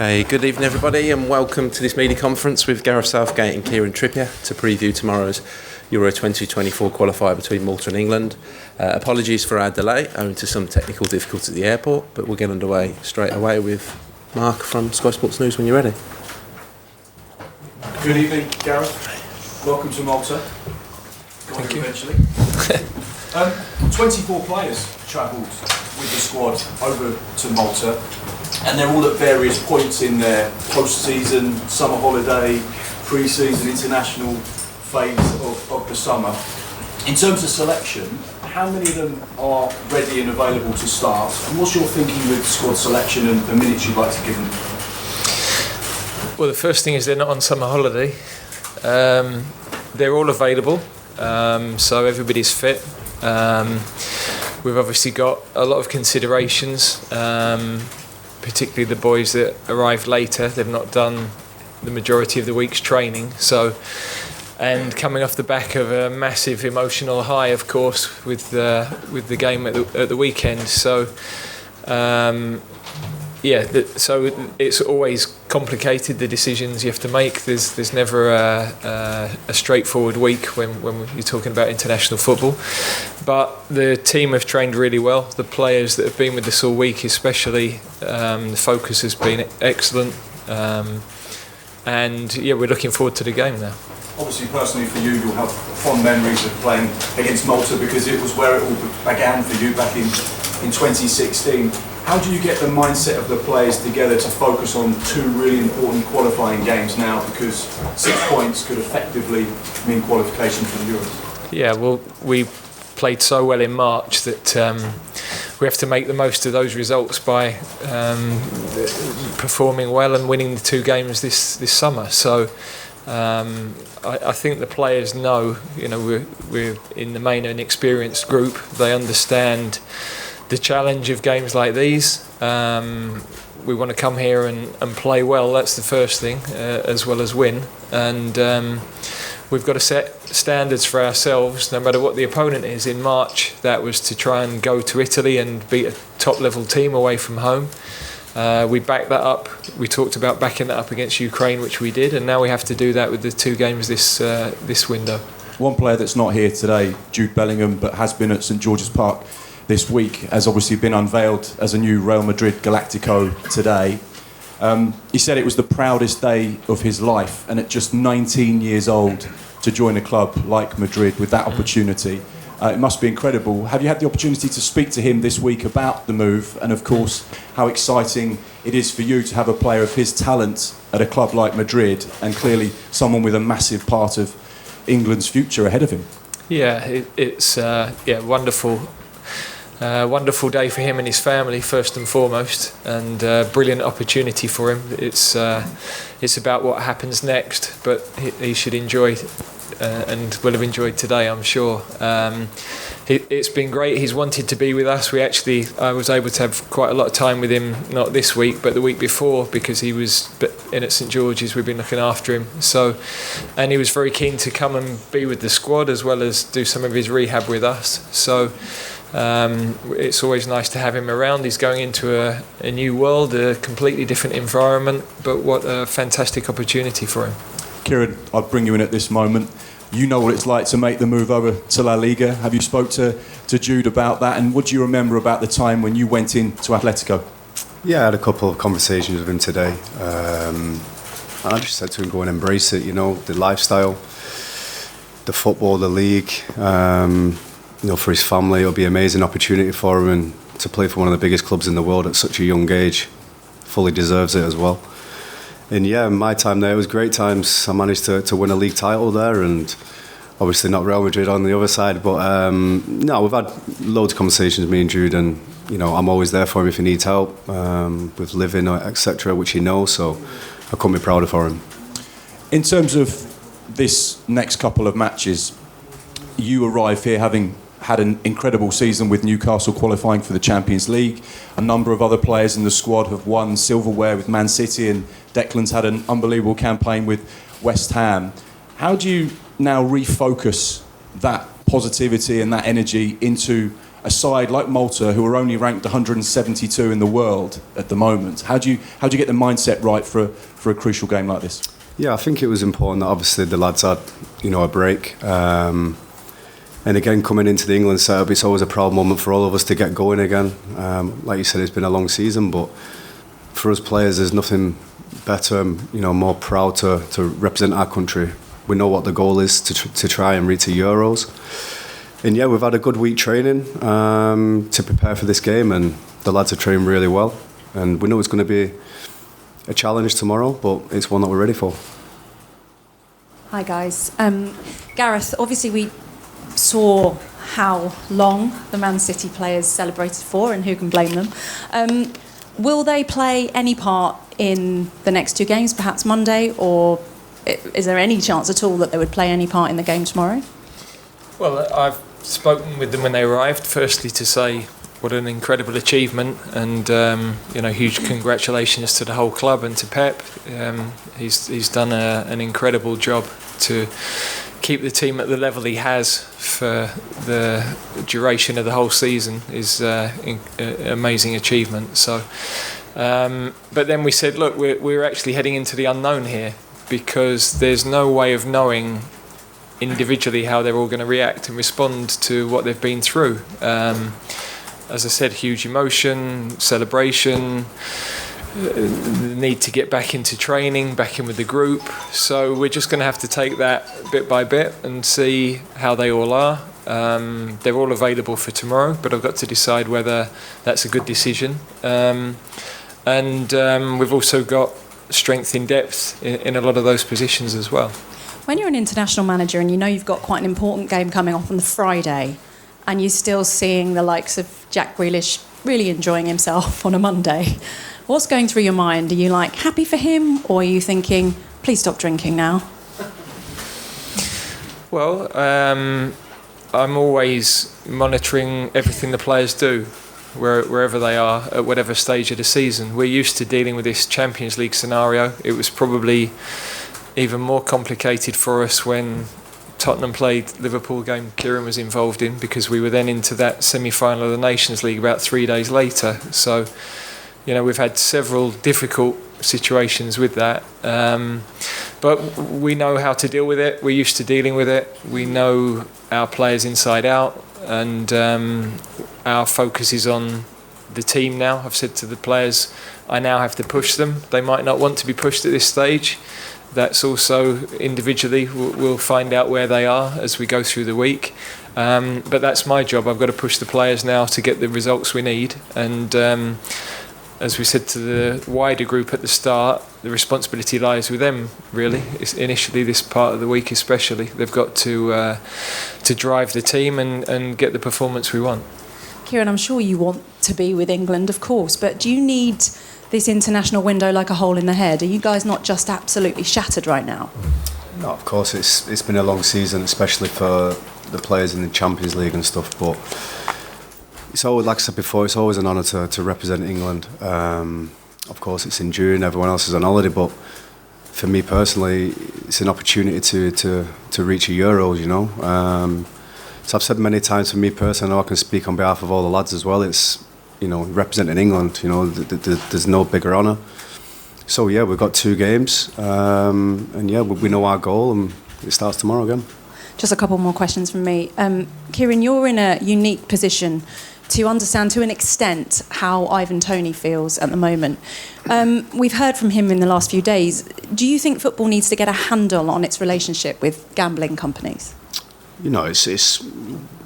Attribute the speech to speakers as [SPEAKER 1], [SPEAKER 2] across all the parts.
[SPEAKER 1] Okay, good evening everybody and welcome to this media conference with Gareth Southgate and Kieran Trippier to preview tomorrow's Euro 2024 qualifier between Malta and England. Apologies for our delay owing to some technical difficulties at the airport, but we'll get underway straight away with Mark from Sky Sports News when you're ready.
[SPEAKER 2] Good evening, Gareth. Welcome to Malta.
[SPEAKER 1] Thank you.
[SPEAKER 2] Eventually. 24 players travelled with the squad over to Malta, and they're all at various points in their post-season, summer holiday, pre-season, international phase of the summer. In terms of selection, how many of them are ready and available to start? And what's your thinking with squad selection and the minutes you'd like to give them?
[SPEAKER 3] Well, the first thing is they're not on summer holiday. They're all available, so everybody's fit. We've obviously got a lot of considerations, particularly the boys that arrived later. They've not done the majority of the week's training, and coming off the back of a massive emotional high, of course, with the game at the weekend. So it's always complicated, the decisions you have to make. There's never a straightforward week when you're talking about international football. But the team have trained really well. The players that have been with us all week, especially, the focus has been excellent. We're looking forward to the game now.
[SPEAKER 2] Obviously, personally for you, you'll have fond memories of playing against Malta because it was where it all began for you back in 2016. How do you get the mindset of the players together to focus on two really important qualifying games now, because 6 points could effectively mean qualification for the Euros?
[SPEAKER 3] Yeah, well, we played so well in March that we have to make the most of those results by performing well and winning the two games this summer. So I think the players know, we're in the main an experienced group. They understand the challenge of games like these. We want to come here and play well. That's the first thing, as well as win. And we've got to set standards for ourselves, no matter what the opponent is. In March, that was to try and go to Italy and beat a top-level team away from home. We backed that up. We talked about backing that up against Ukraine, which we did, and now we have to do that with the two games this window.
[SPEAKER 4] One player that's not here today, Jude Bellingham, but has been at St George's Park this week, has obviously been unveiled as a new Real Madrid Galactico today. He said it was the proudest day of his life, and at just 19 years old to join a club like Madrid with that opportunity. It must be incredible. Have you had the opportunity to speak to him this week about the move, and of course how exciting it is for you to have a player of his talent at a club like Madrid, and clearly someone with a massive part of England's future ahead of him?
[SPEAKER 3] Yeah, it's wonderful. Wonderful day for him and his family, first and foremost, and brilliant opportunity for him. It's about what happens next, but he should enjoy and will have enjoyed today, I'm sure. It's been great. He's wanted to be with us. I was able to have quite a lot of time with him, not this week, but the week before, because he was in at St George's. We've been looking after him. And he was very keen to come and be with the squad, as well as do some of his rehab with us. So it's always nice to have him around. He's going into a new world, a completely different environment, but what a fantastic opportunity for him.
[SPEAKER 4] Kieran, I'll bring you in at this moment. You know what it's like to make the move over to La Liga. Have you spoke to Jude about that? And what do you remember about the time when you went into Atletico?
[SPEAKER 5] Yeah, I had a couple of conversations with him today. I just said to him, go and embrace it, the lifestyle, the football, the league. For his family, it'll be an amazing opportunity for him, and to play for one of the biggest clubs in the world at such a young age. Fully deserves it as well. And yeah, my time there, it was great times. I managed to win a league title there, and obviously not Real Madrid on the other side, but we've had loads of conversations, me and Jude, and I'm always there for him if he needs help with living, etc., which he knows, so I couldn't be prouder for him.
[SPEAKER 4] In terms of this next couple of matches, you arrive here having had an incredible season with Newcastle qualifying for the Champions League. A number of other players in the squad have won silverware with Man City, and Declan's had an unbelievable campaign with West Ham. How do you now refocus that positivity and that energy into a side like Malta, who are only ranked 172 in the world at the moment. How do you get the mindset right for a crucial game like this?
[SPEAKER 5] Yeah, I think it was important that obviously the lads had, a break. And again, coming into the England setup, it's always a proud moment for all of us to get going again. Like you said, it's been a long season, but for us players, there's nothing better, more proud to represent our country. We know what the goal is to try and reach the Euros. And yeah, we've had a good week training to prepare for this game, and the lads are training really well. And we know it's going to be a challenge tomorrow, but it's one that we're ready for.
[SPEAKER 6] Hi guys. Gareth, obviously we saw how long the Man City players celebrated for, and who can blame them. Will they play any part in the next two games, perhaps Monday, or is there any chance at all that they would play any part in the game tomorrow?
[SPEAKER 3] Well, I've spoken with them when they arrived, firstly to say what an incredible achievement, and huge congratulations to the whole club and to Pep. He's done an incredible job to keep the team at the level he has for the duration of the whole season. Is an amazing achievement. So, but then we said, look, we're actually heading into the unknown here, because there's no way of knowing individually how they're all going to react and respond to what they've been through. As I said, huge emotion, celebration, the need to get back into training, back in with the group. So we're just going to have to take that bit by bit and see how they all are. They're all available for tomorrow, but I've got to decide whether that's a good decision. And we've also got strength in depth in a lot of those positions as well.
[SPEAKER 6] When you're an international manager and you know you've got quite an important game coming up on the Friday, and you're still seeing the likes of Jack Grealish really enjoying himself on a Monday, what's going through your mind? Are you happy for him, or are you thinking, please stop drinking now?
[SPEAKER 3] Well, I'm always monitoring everything the players do, wherever they are, at whatever stage of the season. We're used to dealing with this Champions League scenario. It was probably even more complicated for us when Tottenham played Liverpool game Kieran was involved in, because we were then into that semi-final of the Nations League about 3 days later. So, we've had several difficult situations with that. But we know how to deal with it. We're used to dealing with it. We know our players inside out, and our focus is on the team now. I've said to the players, I now have to push them. They might not want to be pushed at this stage. That's also individually, we'll find out where they are as we go through the week. But that's my job. I've got to push the players now to get the results we need. And as we said to the wider group at the start, the responsibility lies with them, really. It's initially, this part of the week especially. They've got to drive the team and get the performance we want.
[SPEAKER 6] Kieran, I'm sure you want to be with England, of course, but do you need this international window like a hole in the head? Are you guys not just absolutely shattered right now?
[SPEAKER 5] No, of course, it's been a long season, especially for the players in the Champions League and stuff, but it's always, like I said before, it's always an honour to represent England. Of course, it's in June, everyone else is on holiday, but for me personally, it's an opportunity to reach a Euros, So I've said many times, for me personally, I know I can speak on behalf of all the lads as well, it's, representing England, there's no bigger honour. So yeah, we've got 2 games, and yeah, we know our goal, and it starts tomorrow again.
[SPEAKER 6] Just a couple more questions from me. Kieran, you're in a unique position to understand to an extent how Ivan Toney feels at the moment. We've heard from him in the last few days. Do you think football needs to get a handle on its relationship with gambling companies?
[SPEAKER 5] It's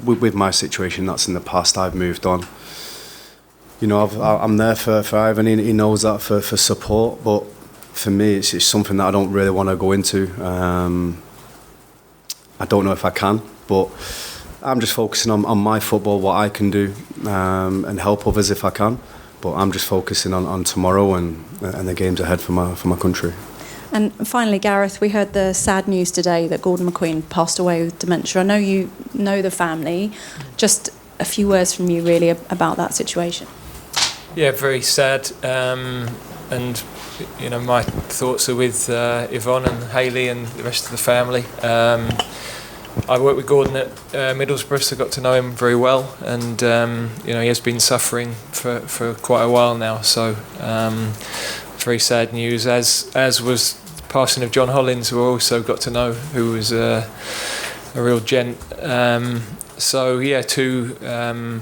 [SPEAKER 5] with my situation, that's in the past. I've moved on. I'm there for Ivan. He knows that for support, but for me, it's something that I don't really want to go into. I don't know if I can, but I'm just focusing on my football, what I can do, and help others if I can. But I'm just focusing on tomorrow and the games ahead for my country.
[SPEAKER 6] And finally, Gareth, we heard the sad news today that Gordon McQueen passed away with dementia. I know you know the family. Just a few words from you, really, about that situation.
[SPEAKER 3] Yeah, very sad. And, my thoughts are with Yvonne and Hayley and the rest of the family. I worked with Gordon at Middlesbrough, so got to know him very well, and he has been suffering for quite a while now. So very sad news, as was the passing of John Hollins, who I also got to know, who was a real gent. So yeah, two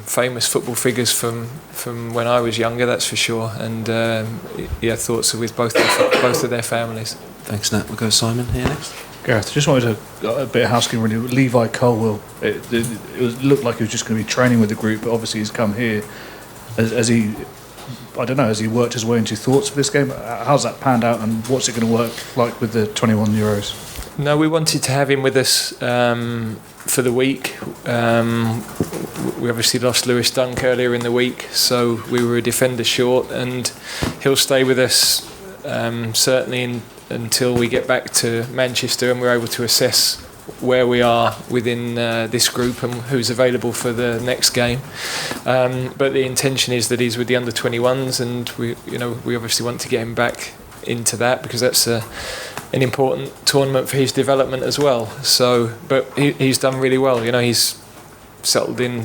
[SPEAKER 3] famous football figures from when I was younger, that's for sure. And thoughts are with both of their families.
[SPEAKER 1] Thanks, Nat. We'll go Simon here next.
[SPEAKER 7] Gareth, just wanted a bit of housekeeping really. Levi Colwill, it looked like he was just going to be training with the group, but obviously he's come here. Has he worked his way into thoughts for this game? How's that panned out, and what's it going to work like with the 21 euros?
[SPEAKER 3] No, we wanted to have him with us for the week. We obviously lost Lewis Dunk earlier in the week, so we were a defender short, and he'll stay with us certainly until we get back to Manchester and we're able to assess where we are within this group and who's available for the next game. But the intention is that he's with the under-21s, and we obviously want to get him back into that, because that's an important tournament for his development as well. So, but he's done really well. He's settled in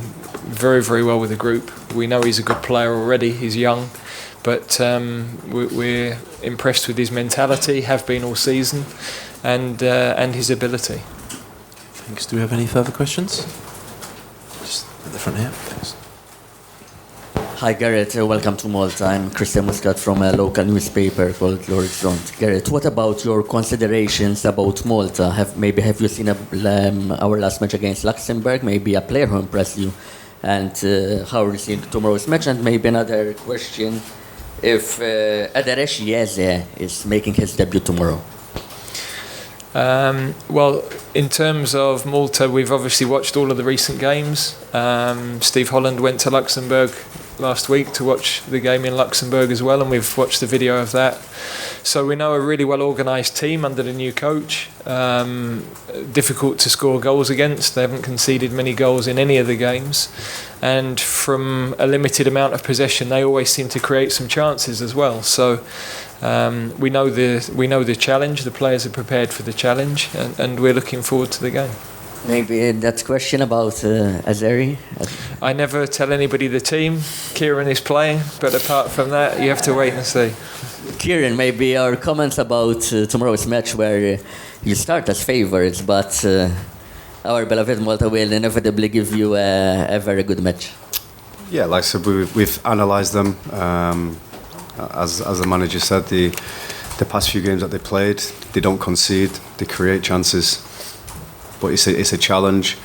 [SPEAKER 3] very, very well with the group. We know he's a good player already. He's young, but we're impressed with his mentality, have been all season, and his ability.
[SPEAKER 1] Thanks. Do we have any further questions? Just at the front here. Thanks.
[SPEAKER 8] Hi Gareth, welcome to Malta. I'm Christian Muscat from a local newspaper called L'Horizont. Gareth, what about your considerations about Malta? Have you seen our last match against Luxembourg? Maybe a player who impressed you? And how are you seeing tomorrow's match? And maybe another question, if Adaresh Yeze is making his debut tomorrow.
[SPEAKER 3] Well, in terms of Malta, we've obviously watched all of the recent games. Steve Holland went to Luxembourg last week to watch the game in Luxembourg as well, and we've watched the video of that. So we know a really well organised team under the new coach. Difficult to score goals against. They haven't conceded many goals in any of the games, and from a limited amount of possession, they always seem to create some chances as well. So we know the challenge. The players are prepared for the challenge, and we're looking forward to the game.
[SPEAKER 8] Maybe that question about Azeri.
[SPEAKER 3] I never tell anybody the team Kieran is playing, but apart from that, you have to wait and see.
[SPEAKER 8] Kieran, maybe our comments about tomorrow's match, where you start as favourites, but our beloved Malta will inevitably give you a very good match.
[SPEAKER 5] Yeah, like I said, we've analysed them. As the manager said, the past few games that they played, they don't concede, they create chances. But it's a challenge,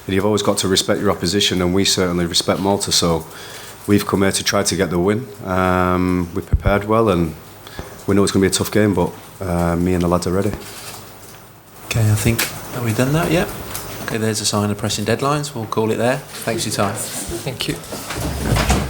[SPEAKER 5] and you've always got to respect your opposition, and we certainly respect Malta. So we've come here to try to get the win. We prepared well, and we know it's going to be a tough game, but me and the lads are ready.
[SPEAKER 1] Okay, I think, have we done that yet? Okay, there's a sign of pressing deadlines. We'll call it there. Thanks for your time.
[SPEAKER 3] Thank you.